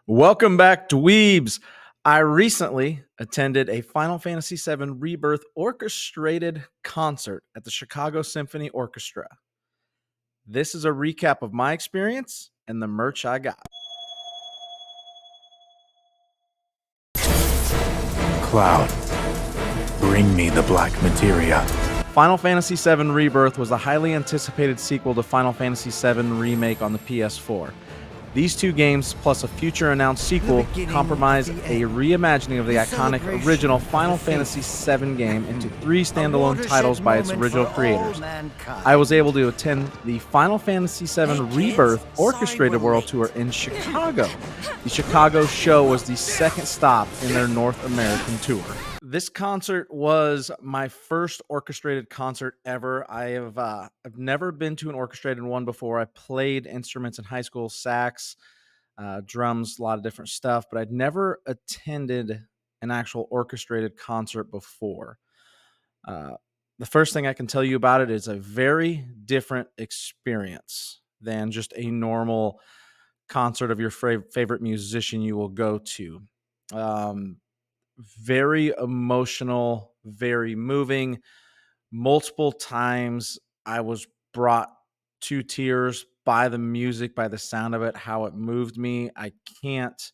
Welcome back to Weebs. I recently attended a Final Fantasy VII Rebirth orchestrated concert at the Chicago Symphony Orchestra. This is a recap of my experience and the merch I got. Cloud, bring me the black materia. Final Fantasy VII Rebirth was the highly anticipated sequel to Final Fantasy VII Remake on the PS4. These two games, plus a future announced sequel, comprise a reimagining of the iconic original Final Fantasy VII game into three standalone titles by its original creators. I was able to attend the Final Fantasy VII Rebirth Orchestrated World Tour in Chicago. The Chicago show was the second stop in their North American tour. This concert was my first orchestrated concert ever. I've never been to an orchestrated one before. I played instruments in high school, sax, drums, a lot of different stuff, but I'd never attended an actual orchestrated concert before. The first thing I can tell you about it is a very different experience than just a normal concert of your favorite musician you will go to. Very emotional, very moving. Multiple times I was brought to tears by the music, by the sound of it, how it moved me. I can't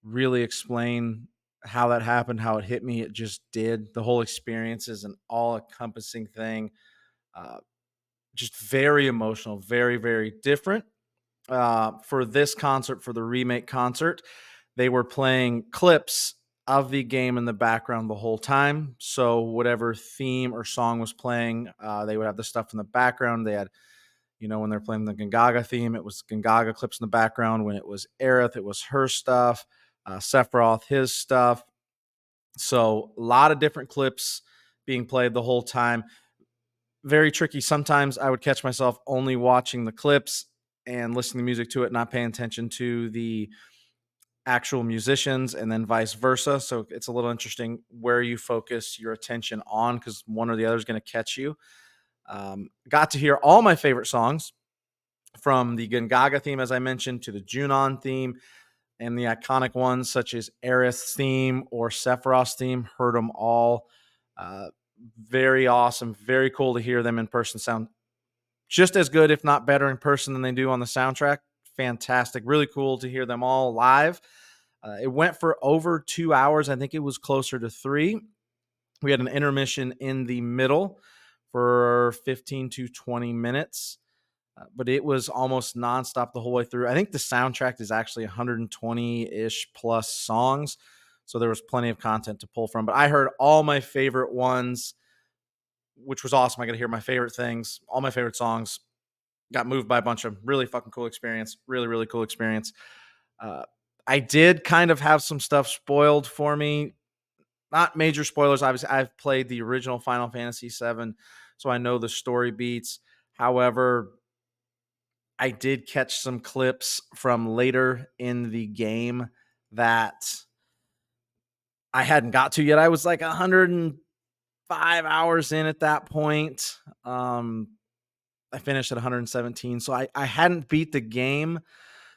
really explain how that happened, how it hit me. It just did. The whole experience is an all-encompassing thing. Just very emotional, very, very different. For this concert, for the remake concert, they were playing clips of the game in the background the whole time. So whatever theme or song was playing, they would have the stuff in the background. They had, when they're playing the Gongaga theme, it was Gongaga clips in the background. When it was Aerith, it was her stuff. Sephiroth, his stuff. So a lot of different clips being played the whole time. Very tricky. Sometimes I would catch myself only watching the clips and listening to music to it, not paying attention to the actual musicians, and then vice versa. So it's a little interesting where you focus your attention on, because one or the other is going to catch you. Got to hear all my favorite songs, from the Gongaga theme, as I mentioned, to the Junon theme, and the iconic ones such as Aerith's theme or Sephiroth's theme. Heard them all. Very awesome. Very cool to hear them in person. Sound just as good, if not better, in person than they do on the soundtrack. Fantastic. Really cool to hear them all live. It went for over 2 hours. I think it was closer to 3. We had an intermission in the middle for 15 to 20 minutes, but it was almost nonstop the whole way through. I think the soundtrack is actually 120-ish plus songs, so there was plenty of content to pull from. But I heard all my favorite ones, which was awesome. I got to hear my favorite things, all my favorite songs. Got moved by a bunch of really fucking cool experience. Really, really cool experience. I did kind of have some stuff spoiled for me. Not major spoilers. Obviously, I've played the original Final Fantasy VII, so I know the story beats. However, I did catch some clips from later in the game that I hadn't got to yet. I was like 105 hours in at that point. I finished at 117, so I hadn't beat the game.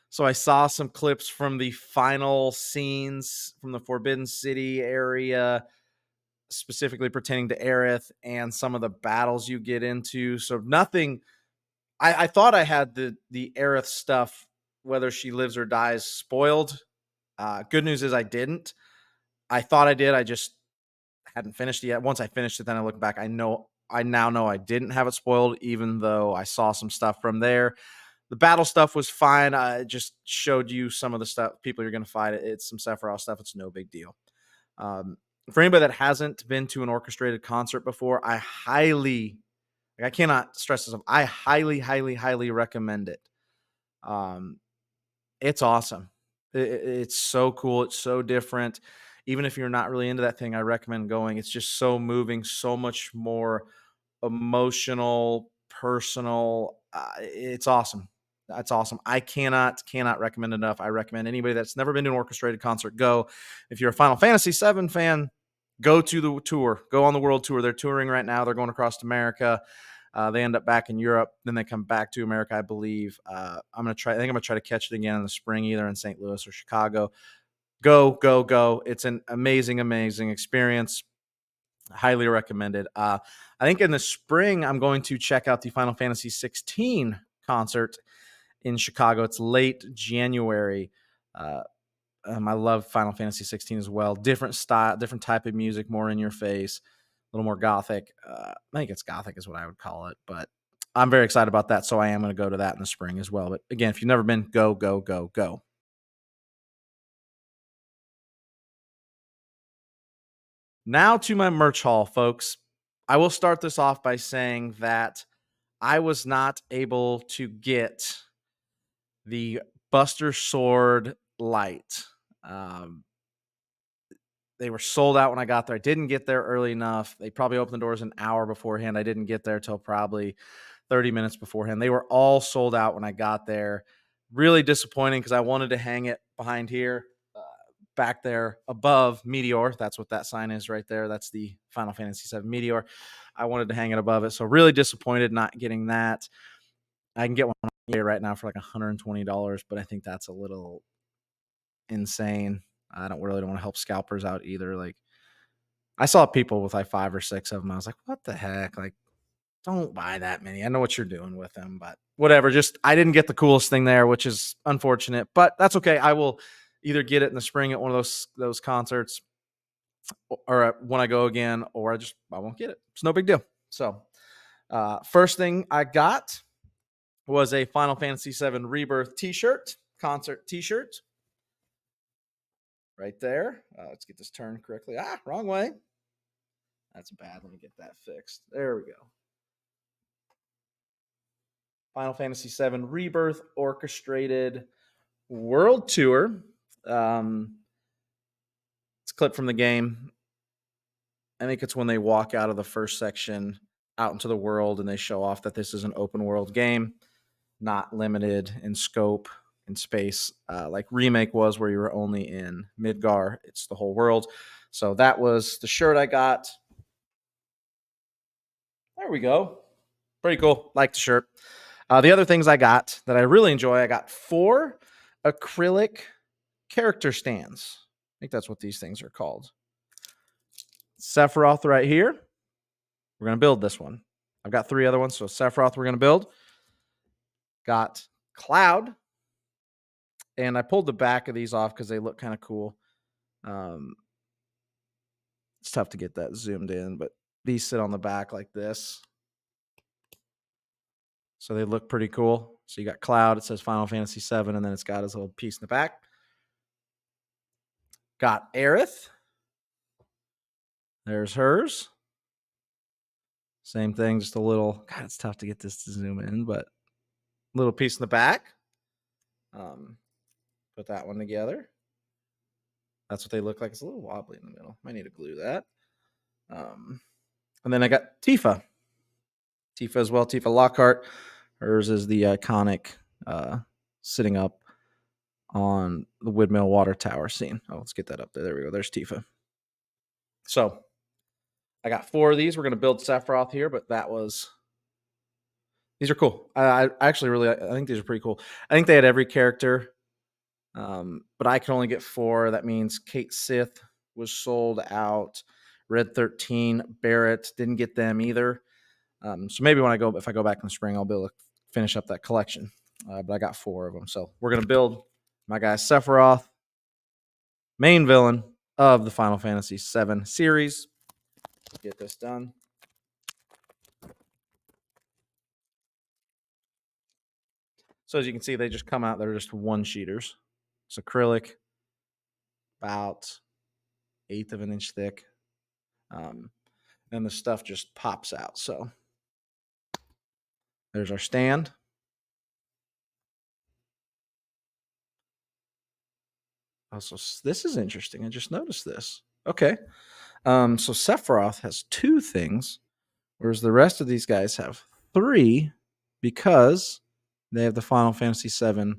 So I saw some clips from the final scenes from the Forbidden City area, specifically pertaining to Aerith and some of the battles you get into. So nothing. I thought I had the Aerith stuff, whether she lives or dies, spoiled. Good news is I didn't. I thought I did. I just hadn't finished it yet. Once I finished it, then I look back. I now know I didn't have it spoiled, even though I saw some stuff from there. The battle stuff was fine. I just showed you some of the stuff, people you're going to fight. It's some Sephiroth stuff. It's no big deal. For anybody that hasn't been to an orchestrated concert before, I cannot stress this enough. I highly, highly, highly recommend it. It's awesome. It's so cool. It's so different. Even if you're not really into that thing, I recommend going. It's just so moving, so much more emotional, personal. It's awesome. That's awesome. I cannot recommend enough. I recommend anybody that's never been to an orchestrated concert, go. If you're a Final Fantasy VII fan, go to the tour. Go on the world tour. They're touring right now. They're going across America. They end up back in Europe, then they come back to America, I believe. I'm gonna try. I think I'm gonna try to catch it again in the spring, either in St. Louis or Chicago. Go, go, go! It's an amazing, amazing experience. Highly recommended. I think in the spring I'm going to check out the Final Fantasy 16 concert in Chicago. It's late January. Uh, I love Final Fantasy 16 as well. Different style, different type of music, more in your face, a little more gothic. I think it's gothic is what I would call it, but I'm very excited about that. So I am going to go to that in the spring as well. But again, if you've never been, go, go, go, go. Now to my merch haul, folks. I will start this off by saying that I was not able to get the Buster Sword Light. Um, they were sold out when I got there. I didn't get there early enough. They probably opened the doors an hour beforehand. I didn't get there till probably 30 minutes beforehand. They were all sold out when I got there. Really disappointing because I wanted to hang it behind here, back there above Meteor. That's what that sign is right there. That's the Final Fantasy VII Meteor. I wanted to hang it above it. So really disappointed not getting that. I can get one here right now for like $120, but I think that's a little insane. I don't really want to help scalpers out either. Like, I saw people with like 5 or 6 of them. I was like, what the heck? Like, don't buy that many. I know what you're doing with them, but whatever. Just I didn't get the coolest thing there, which is unfortunate, but that's okay. I will either get it in the spring at one of those concerts, or when I go again, or I won't get it. It's no big deal. So, first thing I got was a Final Fantasy VII Rebirth T-shirt, concert T-shirt, right there. Let's get this turned correctly. Wrong way. That's bad. Let me get that fixed. There we go. Final Fantasy VII Rebirth Orchestrated World Tour. It's a clip from the game. I think it's when they walk out of the first section out into the world and they show off that this is an open world game, not limited in scope and space, like Remake was, where you were only in Midgar. It's the whole world. So that was the shirt I got. There we go. Pretty cool. Like the shirt. The other things I got that I really enjoy, I got 4 acrylic character stands. I think that's what these things are called. Sephiroth right here. We're going to build this one. I've got 3 other ones. So Sephiroth we're going to build. Got Cloud. And I pulled the back of these off because they look kind of cool. It's tough to get that zoomed in, but these sit on the back like this. So they look pretty cool. So you got Cloud. It says Final Fantasy VII, and then it's got his little piece in the back. Got Aerith. There's hers. Same thing, just a little. God, it's tough to get this to zoom in, but little piece in the back. Put that one together. That's what they look like. It's a little wobbly in the middle. Might need to glue that. And then I got Tifa. Tifa as well. Tifa Lockhart. Hers is the iconic sitting up on the windmill water tower scene. Oh, let's get that up there. There we go. There's Tifa. So I got 4 of these. We're going to build Sephiroth here, but these are cool. I actually really, I think these are pretty cool. I think they had every character, but I can only get 4. That means Kate Sith was sold out. Red 13, Barrett, didn't get them either. So maybe if I go back in the spring, I'll be able to finish up that collection. But I got 4 of them. So we're going to build my guy Sephiroth, main villain of the Final Fantasy VII series. Get this done. So as you can see, they just come out. They're just 1-sheeters. It's acrylic, about 1/8 of an inch thick. And the stuff just pops out. So there's our stand. Also, this is interesting. I just noticed this. Okay. So Sephiroth has 2 things, whereas the rest of these guys have 3 because they have the Final Fantasy VII.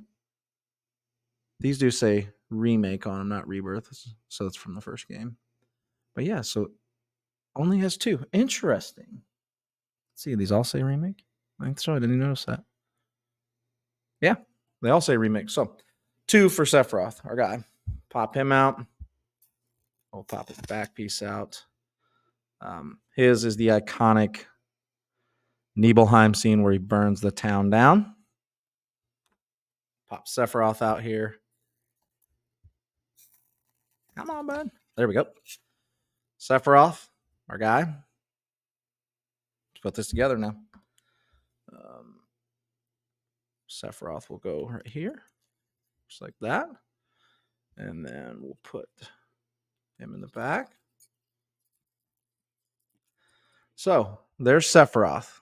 These do say remake on them, not rebirth. So it's from the first game. But yeah, so only has 2. Interesting. Let's see, these all say remake? I think so. I didn't even notice that. Yeah, they all say remake. So 2 for Sephiroth, our guy. Pop him out. We'll pop his back piece out. His is the iconic Nibelheim scene where he burns the town down. Pop Sephiroth out here. Come on, bud. There we go. Sephiroth, our guy. Let's put this together now. Sephiroth will go right here, just like that. And then we'll put him in the back. So there's Sephiroth.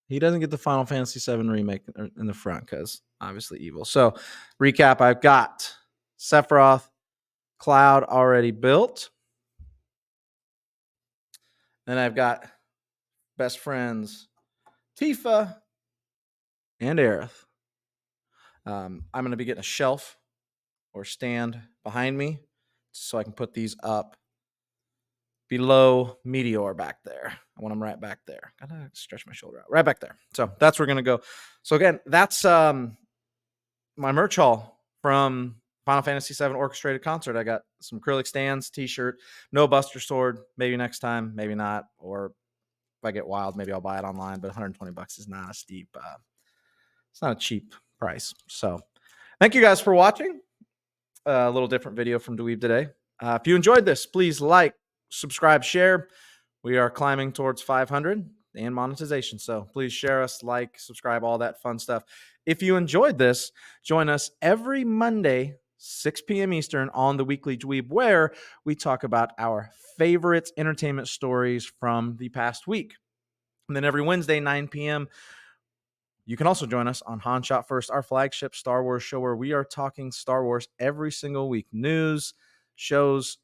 He doesn't get the Final Fantasy VII Remake in the front because obviously evil. So recap, I've got Sephiroth, Cloud already built. Then I've got best friends Tifa and Aerith. I'm going to be getting a shelf or stand behind me so I can put these up below Meteor back there. I want them right back there. Gotta stretch my shoulder out. Right back there. So that's where we're going to go. So again, that's my merch haul from Final Fantasy VII Orchestrated Concert. I got some acrylic stands, t-shirt, no Buster Sword. Maybe next time, maybe not. Or if I get wild, maybe I'll buy it online. But $120 is not a steep. It's not a cheap price. So thank you guys for watching. A little different video from Dweeb today. If you enjoyed this, please like, subscribe, share. We are climbing towards 500 and monetization. So please share us, like, subscribe, all that fun stuff. If you enjoyed this, join us every Monday, 6 p.m. Eastern on the Weekly Dweeb, where we talk about our favorite entertainment stories from the past week. And then every Wednesday, 9 p.m., you can also join us on Han Shot First, our flagship Star Wars show, where we are talking Star Wars every single week. News, shows,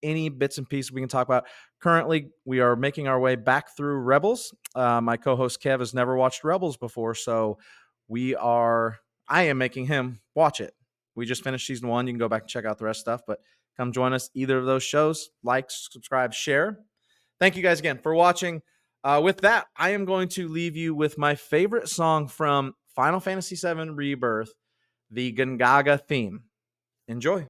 any bits and pieces we can talk about. Currently, we are making our way back through Rebels. My co-host Kev has never watched Rebels before, so I am making him watch it. We just finished season 1. You can go back and check out the rest of stuff, but come join us either of those shows. Like, subscribe, share. Thank you guys again for watching. With that, I am going to leave you with my favorite song from Final Fantasy VII Rebirth, the Gungaga theme. Enjoy.